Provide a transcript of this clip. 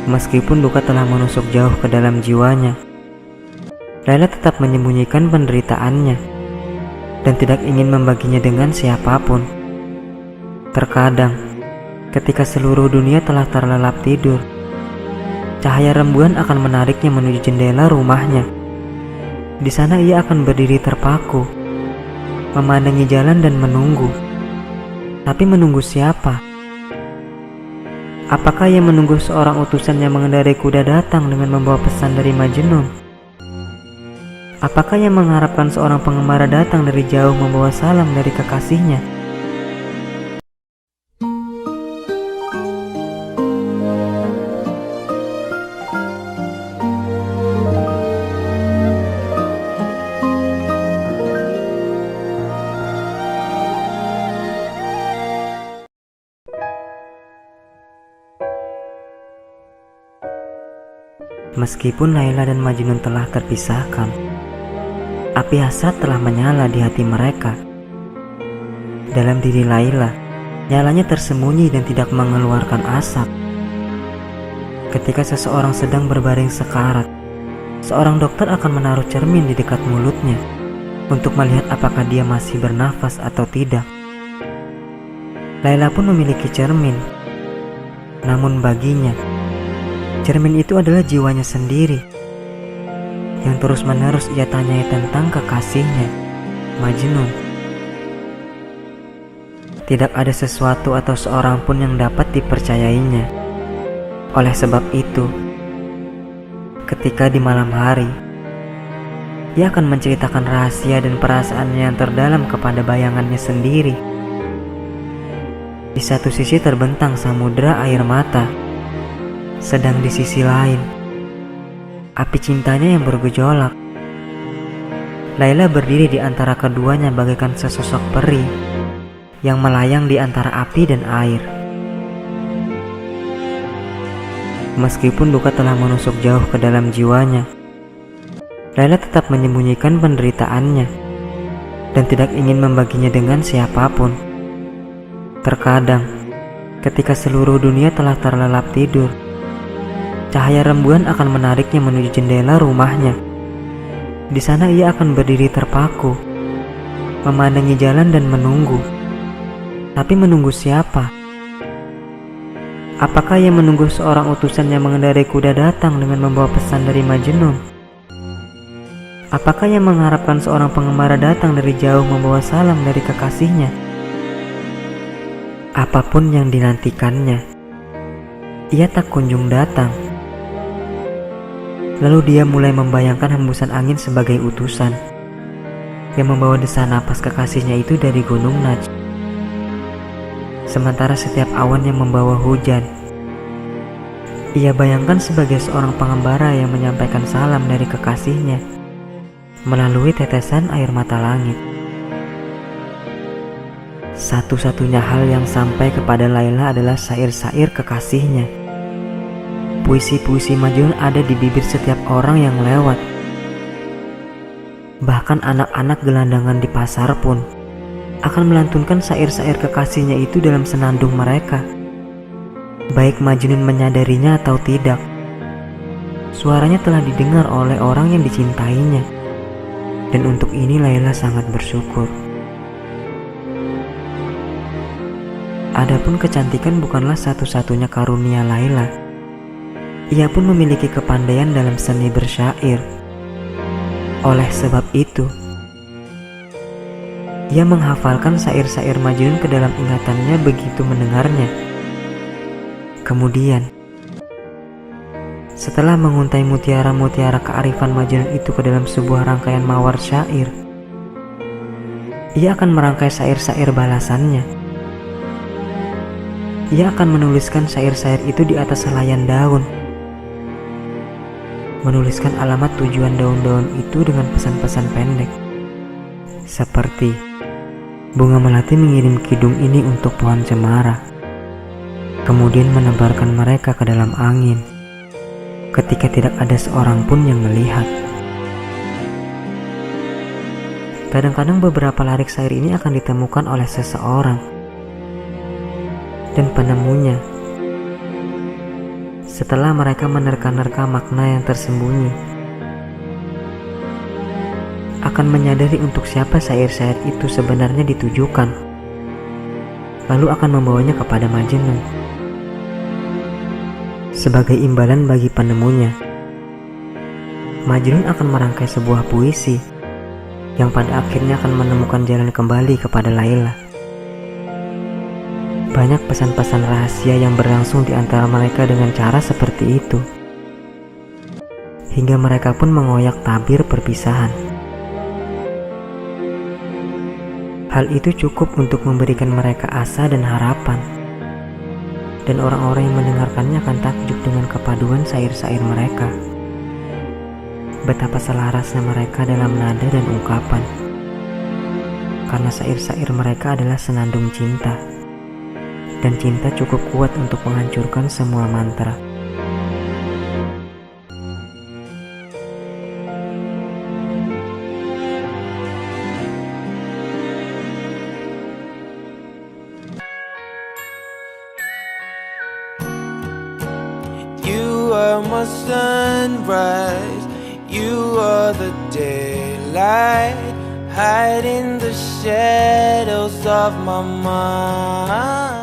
Meskipun duka telah menusuk jauh ke dalam jiwanya, Laila tetap menyembunyikan penderitaannya dan tidak ingin membaginya dengan siapapun. Terkadang, ketika seluruh dunia telah terlelap tidur, cahaya rembulan akan menariknya menuju jendela rumahnya. Di sana ia akan berdiri terpaku, memandangi jalan dan menunggu. Tapi menunggu siapa? Apakah ia menunggu seorang utusan yang mengendarai kuda datang dengan membawa pesan dari Majnun? Apakah ia mengharapkan seorang pengembara datang dari jauh membawa salam dari kekasihnya? Meskipun Laila dan Majnun telah terpisahkan, api hasrat telah menyala di hati mereka. Dalam diri Laila, nyalanya tersembunyi dan tidak mengeluarkan asap. Ketika seseorang sedang berbaring sekarat, seorang dokter akan menaruh cermin di dekat mulutnya untuk melihat apakah dia masih bernafas atau tidak. Laila pun memiliki cermin, namun baginya, cermin itu adalah jiwanya sendiri yang terus-menerus ia tanyai tentang kekasihnya, Majnun. Tidak ada sesuatu atau seorang pun yang dapat dipercayainya. Oleh sebab itu, ketika di malam hari, ia akan menceritakan rahasia dan perasaannya yang terdalam kepada bayangannya sendiri. Di satu sisi terbentang samudera air mata, sedang di sisi lain, api cintanya yang bergejolak. Laila berdiri di antara keduanya bagaikan sesosok peri yang melayang di antara api dan air. Meskipun duka telah menusuk jauh ke dalam jiwanya, Laila tetap menyembunyikan penderitaannya dan tidak ingin membaginya dengan siapapun. Terkadang, ketika seluruh dunia telah terlelap tidur, cahaya rembulan akan menariknya menuju jendela rumahnya. Di sana ia akan berdiri terpaku, memandangi jalan dan menunggu. Tapi menunggu siapa? Apakah ia menunggu seorang utusan yang mengendarai kuda datang dengan membawa pesan dari Majnun? Apakah ia mengharapkan seorang pengembara datang dari jauh membawa salam dari kekasihnya? Apapun yang dinantikannya, ia tak kunjung datang. Lalu dia mulai membayangkan hembusan angin sebagai utusan yang membawa desa napas kekasihnya itu dari Gunung Najd. Sementara setiap awan yang membawa hujan, ia bayangkan sebagai seorang pengembara yang menyampaikan salam dari kekasihnya melalui tetesan air mata langit. Satu-satunya hal yang sampai kepada Laila adalah syair-syair kekasihnya. Puisi-puisi Majnun ada di bibir setiap orang yang lewat. Bahkan anak-anak gelandangan di pasar pun akan melantunkan syair-syair kekasihnya itu dalam senandung mereka. Baik Majnun menyadarinya atau tidak, suaranya telah didengar oleh orang yang dicintainya. Dan untuk ini Laila sangat bersyukur. Adapun kecantikan bukanlah satu-satunya karunia Laila. Ia pun memiliki kepandaian dalam seni bersyair. Oleh sebab itu, ia menghafalkan syair-syair Majnun ke dalam ingatannya begitu mendengarnya. Kemudian, setelah menguntai mutiara-mutiara kearifan Majnun itu ke dalam sebuah rangkaian mawar syair, ia akan merangkai syair-syair balasannya. Ia akan menuliskan syair-syair itu di atas helaian daun, menuliskan alamat tujuan daun-daun itu dengan pesan-pesan pendek, seperti bunga melati mengirim kidung ini untuk pohon cemara, kemudian menebarkan mereka ke dalam angin ketika tidak ada seorang pun yang melihat. Kadang-kadang beberapa larik syair ini akan ditemukan oleh seseorang, dan penemunya setelah mereka menerka-nerka makna yang tersembunyi, akan menyadari untuk siapa syair-syair itu sebenarnya ditujukan, lalu akan membawanya kepada Majnun sebagai imbalan bagi penemunya. Majnun akan merangkai sebuah puisi yang pada akhirnya akan menemukan jalan kembali kepada Laila. Banyak pesan-pesan rahasia yang berlangsung di antara mereka dengan cara seperti itu, hingga mereka pun mengoyak tabir perpisahan. Hal itu cukup untuk memberikan mereka asa dan harapan, dan orang-orang yang mendengarkannya akan takjub dengan kepaduan syair-syair mereka. Betapa selarasnya mereka dalam nada dan ungkapan, karena syair-syair mereka adalah senandung cinta, dan cinta cukup kuat untuk menghancurkan semua mantra. You are my sunrise, you are the daylight, hide in the shadows of my mind.